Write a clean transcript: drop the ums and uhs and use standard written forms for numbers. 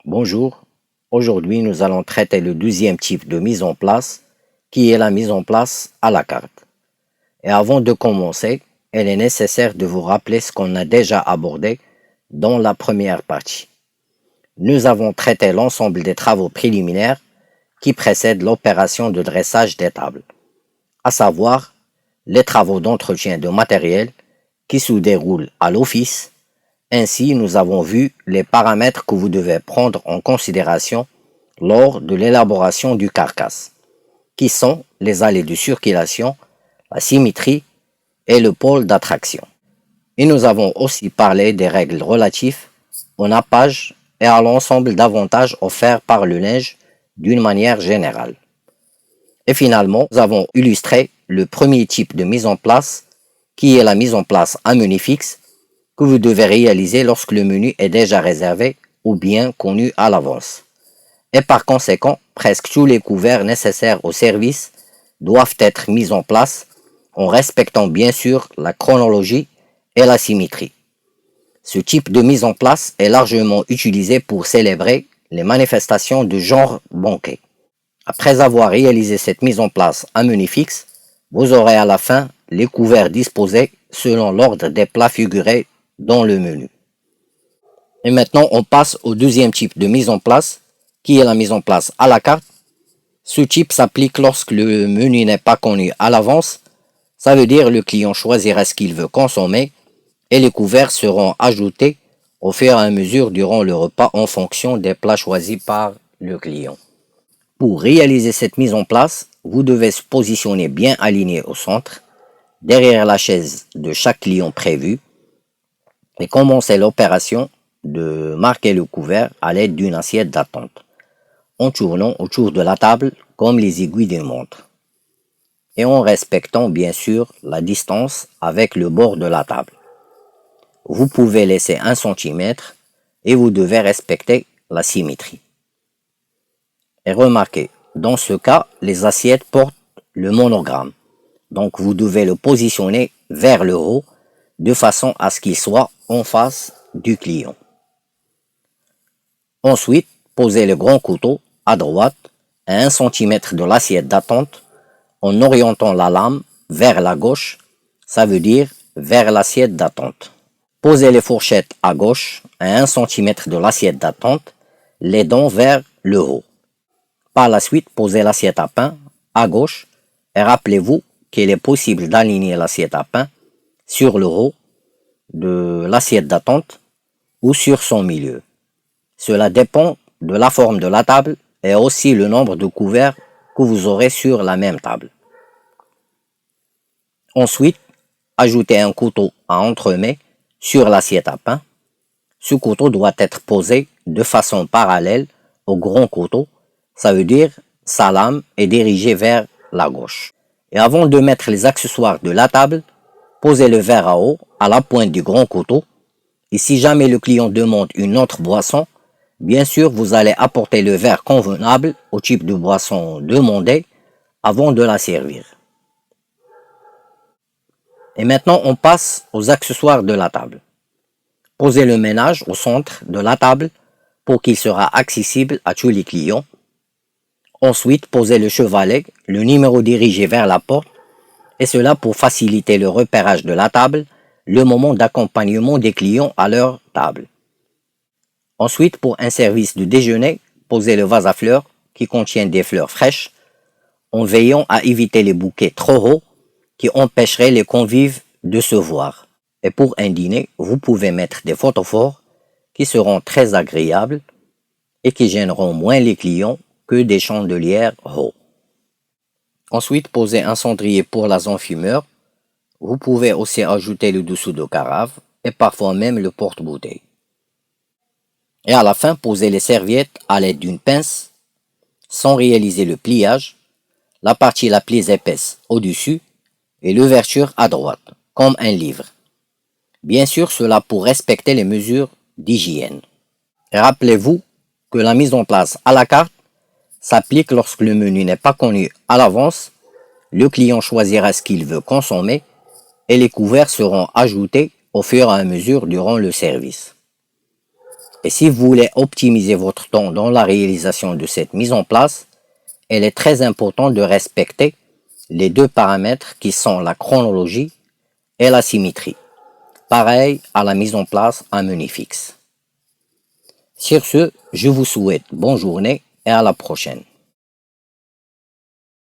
Bonjour, aujourd'hui nous allons traiter le deuxième type de mise en place qui est la mise en place à la carte. Et avant de commencer, il est nécessaire de vous rappeler ce qu'on a déjà abordé dans la première partie. Nous avons traité l'ensemble des travaux préliminaires qui précèdent l'opération de dressage des tables, à savoir les travaux d'entretien de matériel qui se déroulent à l'office. Ainsi, nous avons vu les paramètres que vous devez prendre en considération lors de l'élaboration du carcasse, qui sont les allées de circulation, la symétrie et le pôle d'attraction. Et nous avons aussi parlé des règles relatives au nappage et à l'ensemble d'avantages offerts par le neige d'une manière générale. Et finalement, nous avons illustré le premier type de mise en place, qui est la mise en place à menu fixe, que vous devez réaliser lorsque le menu est déjà réservé ou bien connu à l'avance. Et par conséquent, presque tous les couverts nécessaires au service doivent être mis en place en respectant bien sûr la chronologie et la symétrie. Ce type de mise en place est largement utilisé pour célébrer les manifestations de genre banquet. Après avoir réalisé cette mise en place à menu fixe, vous aurez à la fin les couverts disposés selon l'ordre des plats figurés dans le menu. Et maintenant, on passe au deuxième type de mise en place, qui est la mise en place à la carte. Ce type s'applique lorsque le menu n'est pas connu à l'avance. Ça veut dire que le client choisira ce qu'il veut consommer et les couverts seront ajoutés au fur et à mesure durant le repas en fonction des plats choisis par le client. Pour réaliser cette mise en place, vous devez se positionner bien aligné au centre, derrière la chaise de chaque client prévu, et commencer l'opération de marquer le couvert à l'aide d'une assiette d'attente, en tournant autour de la table comme les aiguilles d'une montre, et en respectant bien sûr la distance avec le bord de la table. Vous pouvez laisser 1 cm et vous devez respecter la symétrie. Et remarquez, dans ce cas, les assiettes portent le monogramme, donc vous devez le positionner vers le haut de façon à ce qu'il soit en face du client. Ensuite, posez le grand couteau à droite à 1 cm de l'assiette d'attente en orientant la lame vers la gauche, ça veut dire vers l'assiette d'attente. Posez les fourchettes à gauche à 1 cm de l'assiette d'attente, les dents vers le haut. Par la suite, posez l'assiette à pain à gauche et rappelez-vous qu'il est possible d'aligner l'assiette à pain sur le haut de l'assiette d'attente ou sur son milieu. Cela dépend de la forme de la table et aussi le nombre de couverts que vous aurez sur la même table. Ensuite, ajoutez un couteau à entremets sur l'assiette à pain. Ce couteau doit être posé de façon parallèle au grand couteau, ça veut dire sa lame est dirigée vers la gauche. Et avant de mettre les accessoires de la table, posez le verre à eau à la pointe du grand couteau. Et si jamais le client demande une autre boisson, bien sûr vous allez apporter le verre convenable au type de boisson demandée avant de la servir. Et maintenant on passe aux accessoires de la table. Posez le ménage au centre de la table pour qu'il sera accessible à tous les clients. Ensuite, posez le chevalet, le numéro dirigé vers la porte, et cela pour faciliter le repérage de la table, le moment d'accompagnement des clients à leur table. Ensuite, pour un service de déjeuner, posez le vase à fleurs qui contient des fleurs fraîches, en veillant à éviter les bouquets trop hauts qui empêcheraient les convives de se voir. Et pour un dîner, vous pouvez mettre des photophores qui seront très agréables et qui gêneront moins les clients que des chandelières hauts. Ensuite, posez un cendrier pour la zone fumeur. Vous pouvez aussi ajouter le dessous de carafe et parfois même le porte-bouteille. Et à la fin, posez les serviettes à l'aide d'une pince sans réaliser le pliage, la partie la plus épaisse au-dessus et l'ouverture à droite, comme un livre. Bien sûr, cela pour respecter les mesures d'hygiène. Et rappelez-vous que la mise en place à la carte s'applique lorsque le menu n'est pas connu à l'avance, le client choisira ce qu'il veut consommer et les couverts seront ajoutés au fur et à mesure durant le service. Et si vous voulez optimiser votre temps dans la réalisation de cette mise en place, il est très important de respecter les deux paramètres qui sont la chronologie et la symétrie, pareil à la mise en place à menu fixe. Sur ce, je vous souhaite bonne journée et à la prochaine.